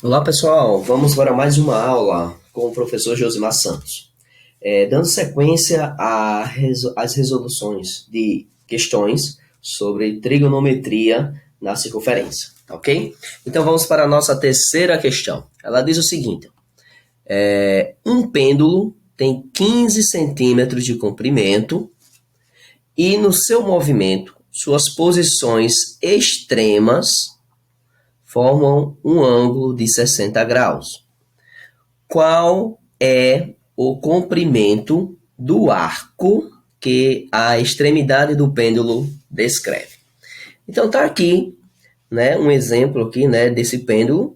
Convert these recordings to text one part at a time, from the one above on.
Olá pessoal, vamos para mais uma aula com o professor Josimar Santos. Dando sequência às resoluções de questões sobre trigonometria na circunferência, ok? Então vamos para a nossa terceira questão. Ela diz o seguinte: um pêndulo tem 15 centímetros de comprimento e no seu movimento, suas posições extremas formam um ângulo de 60 graus. Qual é o comprimento do arco que a extremidade do pêndulo descreve? Então tá aqui, né, um exemplo aqui, né, desse pêndulo.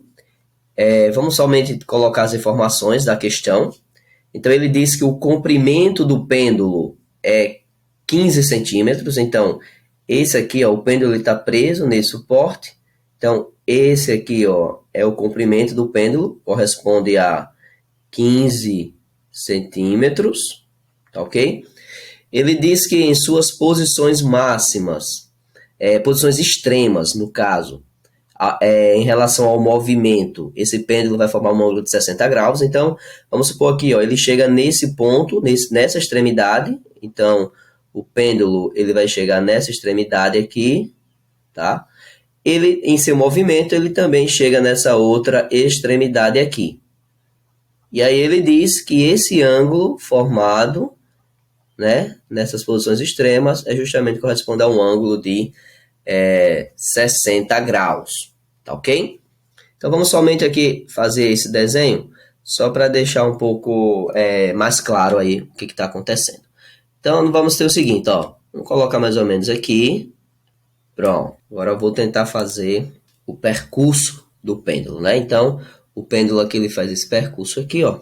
Vamos somente colocar as informações da questão. Então ele diz que o comprimento do pêndulo é 15 centímetros. Então esse aqui, ó, o pêndulo está preso nesse suporte. Então esse aqui, ó, é o comprimento do pêndulo, corresponde a 15 centímetros, tá ok? Ele diz que em suas posições máximas, posições extremas, no caso, em relação ao movimento, esse pêndulo vai formar um ângulo de 60 graus. Então, vamos supor aqui, ó, ele chega nesse ponto, nessa extremidade. Então, o pêndulo ele vai chegar nessa extremidade aqui, tá? Ele, em seu movimento, ele também chega nessa outra extremidade aqui. E aí ele diz que esse ângulo formado, né, nessas posições extremas é justamente corresponde a um ângulo de 60 graus, tá ok? Então vamos somente aqui fazer esse desenho, só para deixar um pouco mais claro aí o que está acontecendo. Então vamos ter o seguinte, ó, vamos colocar mais ou menos aqui, pronto. Agora eu vou tentar fazer o percurso do pêndulo, né? Então o pêndulo aqui ele faz esse percurso aqui, ó.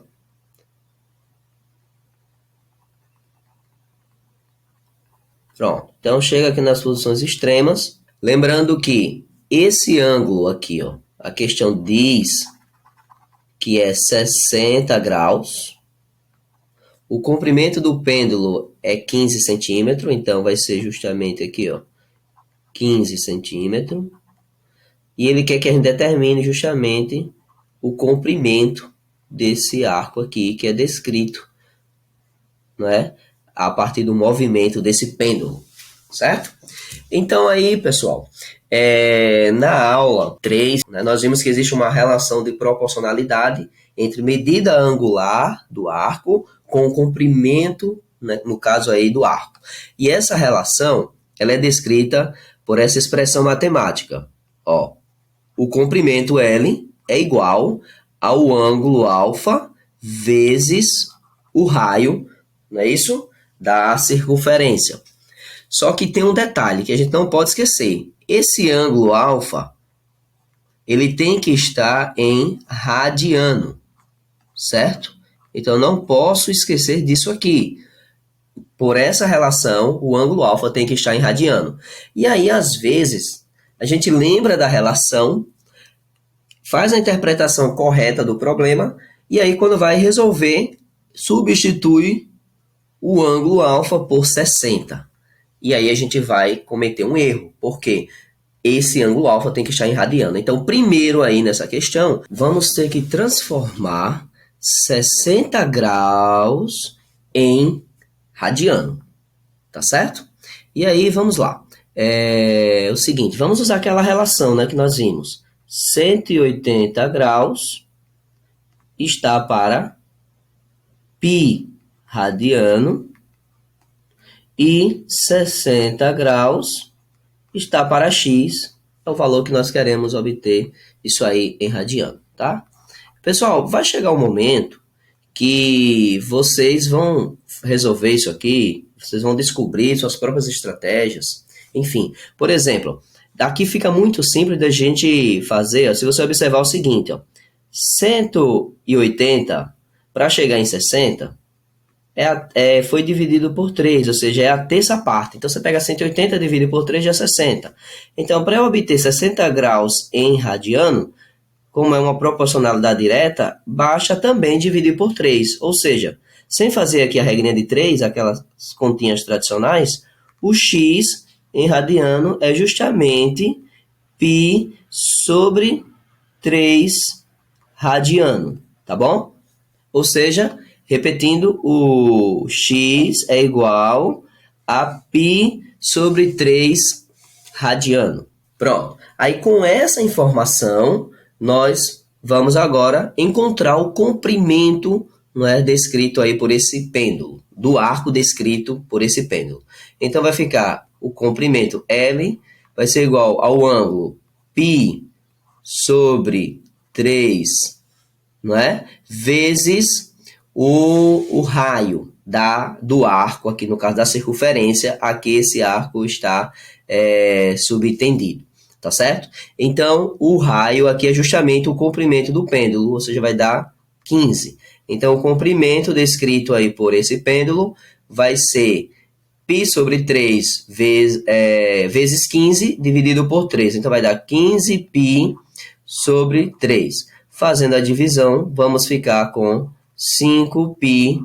Pronto, então chega aqui nas posições extremas. Lembrando que esse ângulo aqui, ó, a questão diz que é 60 graus. O comprimento do pêndulo é 15 centímetros, então vai ser justamente aqui, ó, 15 centímetros. E ele quer que a gente determine justamente o comprimento desse arco aqui, que é descrito, né, a partir do movimento desse pêndulo, certo? Então aí, pessoal, na aula 3, né, nós vimos que existe uma relação de proporcionalidade entre medida angular do arco com o comprimento, né, no caso aí do arco. E essa relação, ela é descrita por essa expressão matemática. Ó, o comprimento L é igual ao ângulo alfa vezes o raio, não é isso? Da circunferência. Só que tem um detalhe que a gente não pode esquecer. Esse ângulo alfa, ele tem que estar em radiano, certo? Então, eu não posso esquecer disso aqui. Por essa relação, o ângulo alfa tem que estar em radiano. E aí, às vezes, a gente lembra da relação, faz a interpretação correta do problema, e aí, quando vai resolver, substitui o ângulo alfa por 60. E aí a gente vai cometer um erro, porque esse ângulo alfa tem que estar em radiano. Então, primeiro aí nessa questão, vamos ter que transformar 60 graus em radiano, tá certo? E aí, vamos lá. O seguinte, vamos usar aquela relação, né, que nós vimos. 180 graus está para π radiano e 60 graus está para x, é o valor que nós queremos obter isso aí em radiano, tá? Pessoal, vai chegar um momento que vocês vão resolver isso aqui, vocês vão descobrir suas próprias estratégias, enfim. Por exemplo, daqui fica muito simples da gente fazer, ó, se você observar o seguinte, ó, 180 para chegar em 60, foi dividido por 3, ou seja, é a terça parte. Então, você pega 180 dividido por 3, já é 60. Então, para eu obter 60 graus em radiano, como é uma proporcionalidade direta, basta também dividir por 3. Ou seja, sem fazer aqui a regrinha de 3, aquelas continhas tradicionais, o x em radiano é justamente π sobre 3 radiano, tá bom? Ou seja, repetindo, o x é igual a π sobre 3 radiano. Pronto. Aí, com essa informação, nós vamos agora encontrar o comprimento, não é, descrito aí por esse pêndulo, do arco descrito por esse pêndulo. Então, vai ficar o comprimento L vai ser igual ao ângulo π sobre 3, não é? Vezes o raio do arco, aqui no caso da circunferência, aqui esse arco está subtendido, tá certo? Então, o raio aqui é justamente o comprimento do pêndulo, ou seja, vai dar 15. Então, o comprimento descrito aí por esse pêndulo vai ser π sobre 3 vezes 15 dividido por 3. Então, vai dar 15π sobre 3. Fazendo a divisão, vamos ficar com 5π.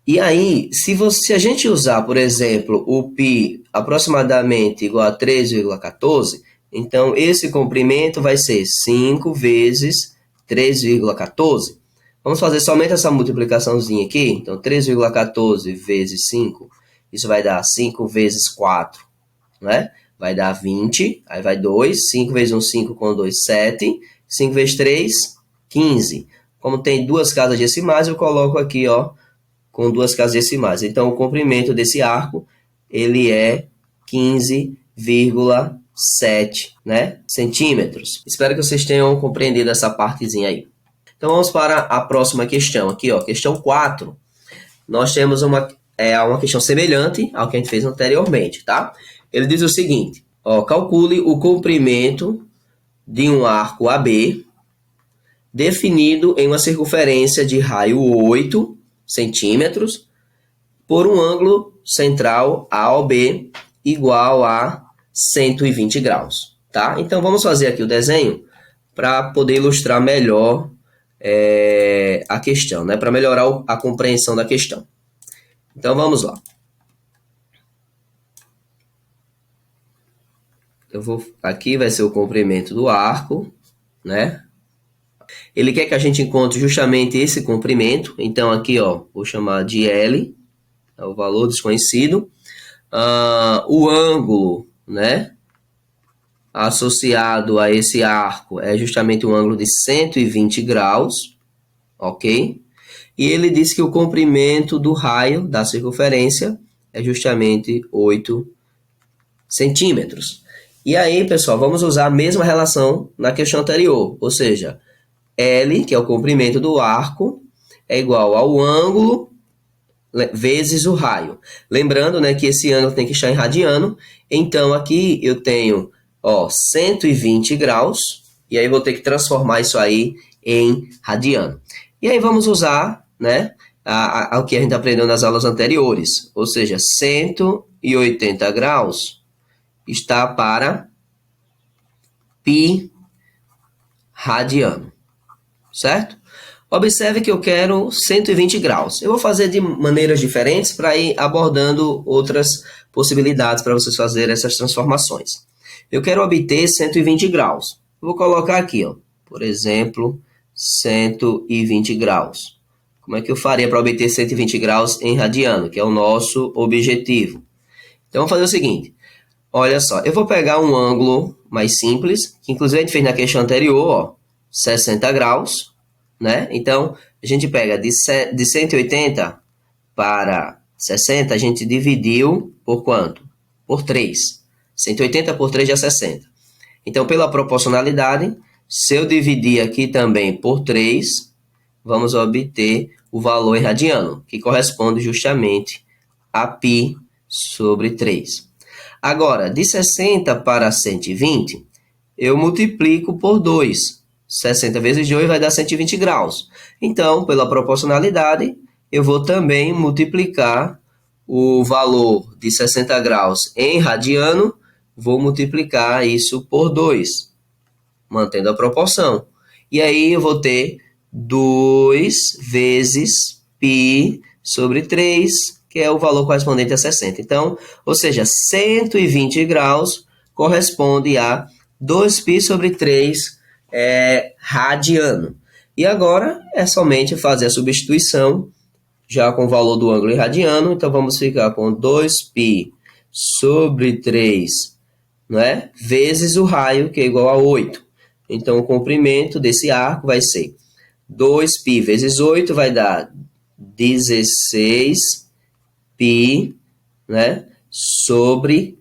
E aí, se a gente usar, por exemplo, o π aproximadamente igual a 3,14, então esse comprimento vai ser 5 vezes 3,14. Vamos fazer somente essa multiplicaçãozinha aqui. Então, 3,14 vezes 5, isso vai dar 5 vezes 4, né? Vai dar 20, aí vai 2, 5 vezes 1, 5, com 2, 7, 5 vezes 3, 15. Como tem duas casas decimais, eu coloco aqui, ó, com duas casas decimais. Então, o comprimento desse arco, ele é 15,7, né, centímetros. Espero que vocês tenham compreendido essa partezinha aí. Então, vamos para a próxima questão. Aqui, ó, questão 4. Nós temos uma questão semelhante ao que a gente fez anteriormente, tá? Ele diz o seguinte, ó, calcule o comprimento de um arco AB definido em uma circunferência de raio 8 centímetros por um ângulo central AOB igual a 120 graus, tá? Então, vamos fazer aqui o desenho para poder ilustrar melhor a questão, né? Para melhorar a compreensão da questão. Então, vamos lá. Aqui vai ser o comprimento do arco, né? Ele quer que a gente encontre justamente esse comprimento. Então, aqui, ó, vou chamar de L, é o valor desconhecido. O ângulo, né, associado a esse arco é justamente um ângulo de 120 graus, ok? E ele diz que o comprimento do raio da circunferência é justamente 8 centímetros. E aí, pessoal, vamos usar a mesma relação na questão anterior, ou seja, L, que é o comprimento do arco, é igual ao ângulo vezes o raio. Lembrando, né, que esse ângulo tem que estar em radiano, então aqui eu tenho, ó, 120 graus, e aí vou ter que transformar isso aí em radiano. E aí vamos usar, né, o que a gente aprendeu nas aulas anteriores, ou seja, 180 graus está para π radiano, certo? Observe que eu quero 120 graus. Eu vou fazer de maneiras diferentes para ir abordando outras possibilidades para vocês fazerem essas transformações. Eu quero obter 120 graus. Eu vou colocar aqui, ó, por exemplo, 120 graus. Como é que eu faria para obter 120 graus em radiano, que é o nosso objetivo? Então, vamos fazer o seguinte. Olha só, eu vou pegar um ângulo mais simples, que inclusive a gente fez na questão anterior, ó, 60 graus, né? Então, a gente pega de 180 para 60, a gente dividiu por quanto? Por 3. 180 por 3 dá 60. Então, pela proporcionalidade, se eu dividir aqui também por 3, vamos obter o valor em radiano, que corresponde justamente a π sobre 3. Agora, de 60 para 120, eu multiplico por 2. 60 vezes 2 vai dar 120 graus. Então, pela proporcionalidade, eu vou também multiplicar o valor de 60 graus em radiano, vou multiplicar isso por 2, mantendo a proporção. E aí eu vou ter 2 vezes π sobre 3, que é o valor correspondente a 60. Então, ou seja, 120 graus corresponde a 2π sobre 3, radiano. E agora é somente fazer a substituição já com o valor do ângulo em radiano. Então vamos ficar com 2π sobre 3, né, vezes o raio, que é igual a 8. Então o comprimento desse arco vai ser 2π vezes 8, vai dar 16π, né, sobre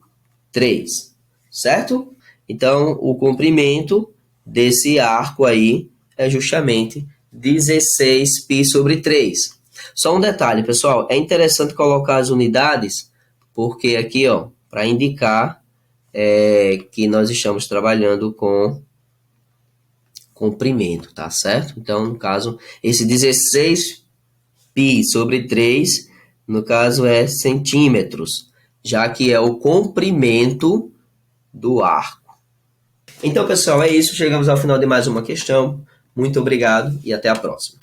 3, certo? Então, o comprimento desse arco aí é justamente 16π sobre 3. Só um detalhe, pessoal, é interessante colocar as unidades, porque aqui, ó, para indicar que nós estamos trabalhando com comprimento, tá certo? Então, no caso, esse 16π sobre 3, no caso, é centímetros, já que é o comprimento do arco. Então, pessoal, é isso. Chegamos ao final de mais uma questão. Muito obrigado e até a próxima.